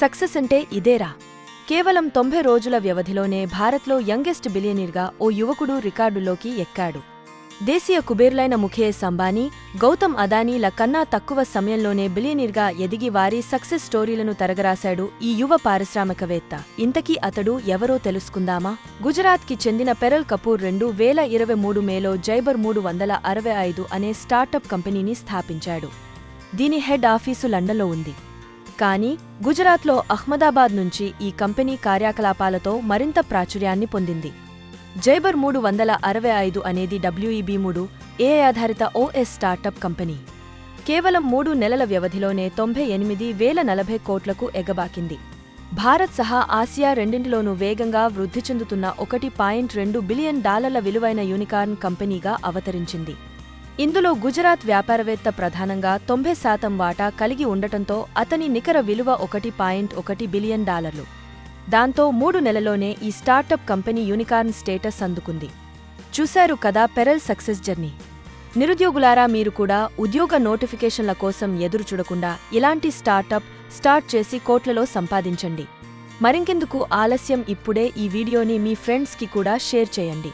Success అంటే ఇదేరా? కేవలం 90 రోజుల వ్యవధిలోనే భారత్లో యంగెస్ట్ బిలియనీర్గా ఓ యువకుడు రికార్డులోకి ఎక్కాడు. దేశీయ కుబేర్లైన ముఖేష్ అంబానీ, గౌతమ్ అదానీల కన్నా తక్కువ సమయంలోనే బిలియనీర్గా ఎదిగి వారి సక్సెస్ స్టోరీలను తరగరాశాడు ఈ యువ పారిశ్రామికవేత్త. ఇంతకీ అతడు ఎవరో తెలుసుకుందామా? గుజరాత్కి చెందిన పెరల్ కపూర్ 2023 మేలో జైబర్ 365 అనే స్టార్టప్ కంపెనీని స్థాపించాడు. దీని హెడ్ ఆఫీసు లండన్లో ఉంది. కానీ గుజరాత్లో అహ్మదాబాద్ నుంచి ఈ కంపెనీ కార్యకలాపాలతో మరింత ప్రాచుర్యాన్ని పొందింది. జైబర్ 365 అనేది WEB3 AI ఆధారిత OS స్టార్టప్ కంపెనీ. కేవలం 3 నెలల వ్యవధిలోనే 98,040 కోట్లకు ఎగబాకింది. భారత్ సహా ఆసియా రెండింటిలోనూ వేగంగా వృద్ధి చెందుతున్న $1.2 బిలియన్ విలువైన యూనికార్న్ కంపెనీగా అవతరించింది. ఇందులో గుజరాత్ వ్యాపారవేత్త ప్రధానంగా 90% వాటా కలిగి ఉండటంతో అతని నికర విలువ $1.1 బిలియన్. దాంతో 3 నెలల్లోనే ఈ స్టార్టప్ కంపెనీ యూనికార్న్ స్టేటస్ అందుకుంది. చూశారు కదా పెరల్ సక్సెస్ జర్నీ. నిరుద్యోగులారా, మీరు కూడా ఉద్యోగ నోటిఫికేషన్ల కోసం ఎదురుచూడకుండా ఇలాంటి స్టార్ట్ చేసి కోట్లలో సంపాదించండి. మరింకెందుకు ఆలస్యం, ఇప్పుడే ఈ వీడియోని మీ ఫ్రెండ్స్కి కూడా షేర్ చేయండి.